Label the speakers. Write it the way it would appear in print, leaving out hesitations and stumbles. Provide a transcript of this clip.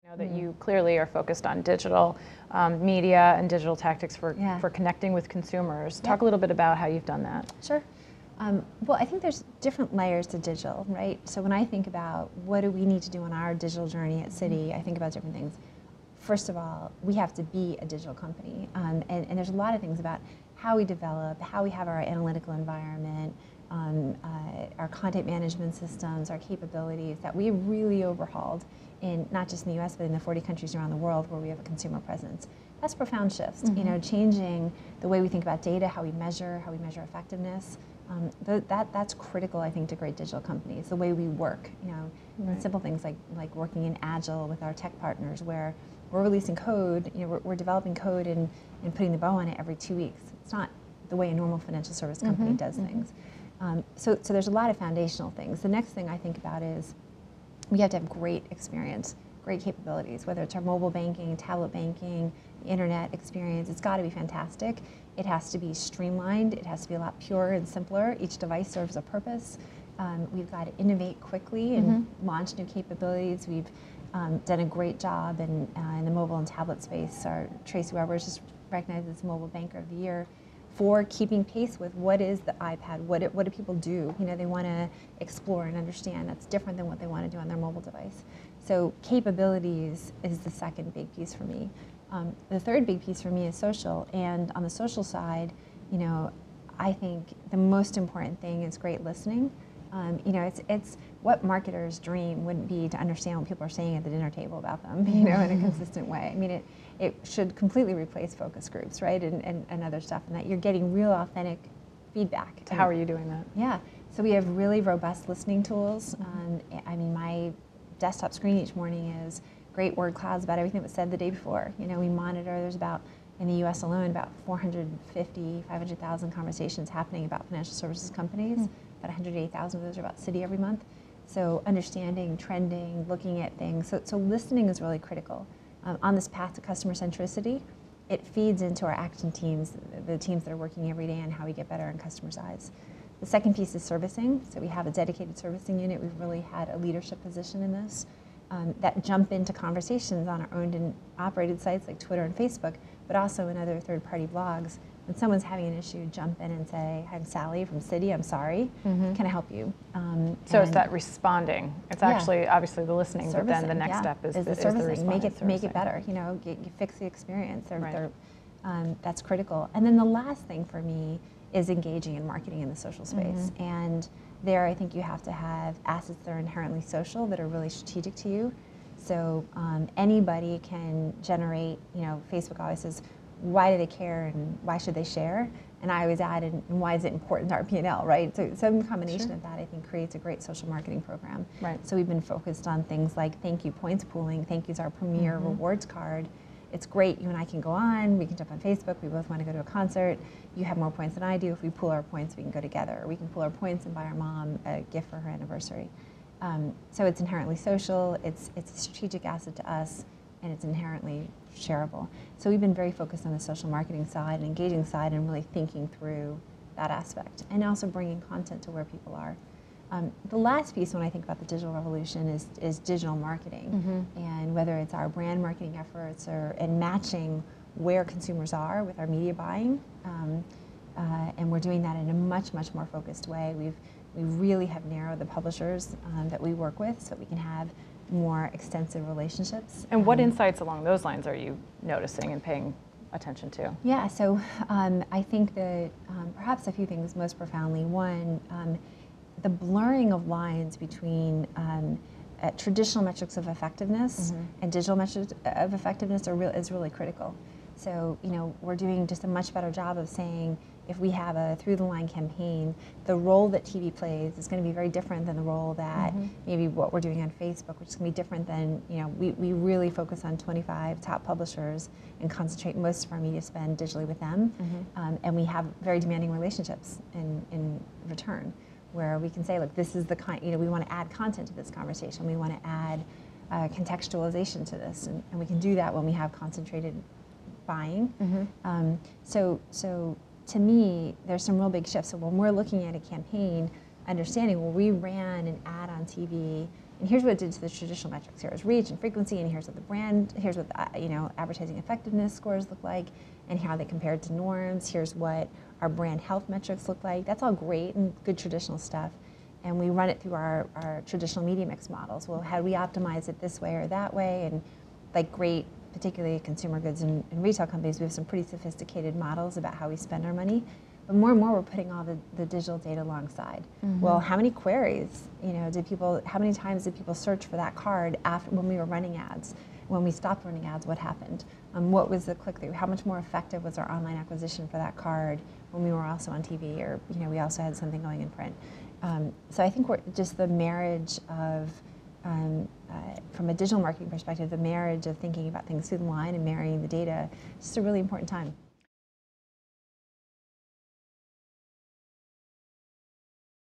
Speaker 1: know that you clearly are focused on digital media and digital tactics for connecting with consumers. Talk a little bit about how you've done that.
Speaker 2: Sure. Well, I think there's different layers to digital, right? So when I think about what do we need to do on our digital journey at Citi, I think about different things. First of all, we have to be a digital company. And there's a lot of things about how we develop, how we have our analytical environment, our content management systems, our capabilities that we really overhauled in not just in the US, but in the 40 countries around the world where we have a consumer presence. That's profound shifts, you know, changing the way we think about data, how we measure effectiveness. That's critical, I think, to great digital companies. The way we work, you know, simple things like working in Agile with our tech partners, where we're releasing code, you know, we're developing code and putting the bow on it every 2 weeks. It's not the way a normal financial service company does things. So there's a lot of foundational things. The next thing I think about is we have to have great experience, great capabilities, whether it's our mobile banking, tablet banking, internet experience. It's got to be fantastic. It has to be streamlined. It has to be a lot purer and simpler. Each device serves a purpose. We've got to innovate quickly and launch new capabilities. We've done a great job in the mobile and tablet space. Our Tracy Weber is just recognized as Mobile Banker of the Year for keeping pace with what is the iPad, what do people do? You know, they want to explore and understand. That's different than what they want to do on their mobile device. So capabilities is the second big piece for me. The third big piece for me is social, and on the social side, you know, I think the most important thing is great listening. You know, it's what marketers' dream wouldn't be to understand what people are saying at the dinner table about them, you know, in a consistent way. I mean, it should completely replace focus groups, right, and other stuff, and that you're getting real authentic feedback.
Speaker 1: How are you doing that?
Speaker 2: Yeah, so we have really robust listening tools. I mean, my desktop screen each morning is great word clouds about everything that was said the day before. You know, we monitor, there's about, in the US alone, about 450, 500,000 conversations happening about financial services companies. About 180,000 of those are about Citi every month. So understanding, trending, looking at things. So listening is really critical. On this path to customer centricity, it feeds into our action teams, the teams that are working every day on how we get better in customers' eyes. The second piece is servicing. So we have a dedicated servicing unit. We've really had a leadership position in this that jump into conversations on our owned and operated sites like Twitter and Facebook, but also in other third-party blogs. When someone's having an issue, jump in and say, I'm Sally from Citi, I'm sorry, can I help you?
Speaker 1: So it's that responding. It's actually obviously the listening,
Speaker 2: servicing,
Speaker 1: but then the next step is the
Speaker 2: servicing. Make it better, you know, you fix the experience. That's critical. And then the last thing for me is engaging in marketing in the social space. And there I think you have to have assets that are inherently social, that are really strategic to you. So anybody can generate, you know, Facebook always says, why do they care and why should they share? And I always add, and why is it important to our P&L, right? So some combination of that, I think, creates a great social marketing program. So we've been focused on things like thank you points pooling. Thank you is our premier rewards card. It's great, you and I can go on, we can jump on Facebook, we both want to go to a concert. You have more points than I do. If we pool our points, we can go together. Or we can pool our points and buy our mom a gift for her anniversary. So it's inherently social, it's a strategic asset to us, and it's inherently shareable. So we've been very focused on the social marketing side and engaging side and really thinking through that aspect and also bringing content to where people are. The last piece when I think about the digital revolution is digital marketing, and whether it's our brand marketing efforts and matching where consumers are with our media buying, and we're doing that in a much more focused way. We really have narrowed the publishers that we work with so that we can have more extensive relationships.
Speaker 1: And what insights along those lines are you noticing and paying attention to?
Speaker 2: Yeah, so I think that perhaps a few things most profoundly. One, the blurring of lines between traditional metrics of effectiveness and digital metrics of effectiveness is really critical. So, you know, we're doing just a much better job of saying if we have a through-the-line campaign, the role that TV plays is going to be very different than the role that maybe what we're doing on Facebook, which is going to be different than, you know, we really focus on 25 top publishers and concentrate most of our media spend digitally with them. And we have very demanding relationships in return, where we can say, look, this is the kind, you know, we want to add content to this conversation. We want to add contextualization to this, and we can do that when we have concentrated buying. So to me, there's some real big shifts. So when we're looking at a campaign, understanding, well, we ran an ad on TV and here's what it did to the traditional metrics. Here's reach and frequency, and here's what the brand, here's what the, advertising effectiveness scores look like, and how they compared to norms. Here's what our brand health metrics look like. That's all great and good traditional stuff. And we run it through our traditional media mix models. Well, how do we optimize it this way or that way? And like great, particularly consumer goods and retail companies, we have some pretty sophisticated models about how we spend our money. But more and more, we're putting all the digital data alongside. Mm-hmm. Well, how many queries, how many times did people search for that card after when we were running ads? When we stopped running ads, what happened? What was the click-through? How much more effective was our online acquisition for that card when we were also on TV, or we also had something going in print? So I think we're just the marriage of, from a digital marketing perspective, the marriage of thinking about things through the line and marrying the data. It's just a really important time.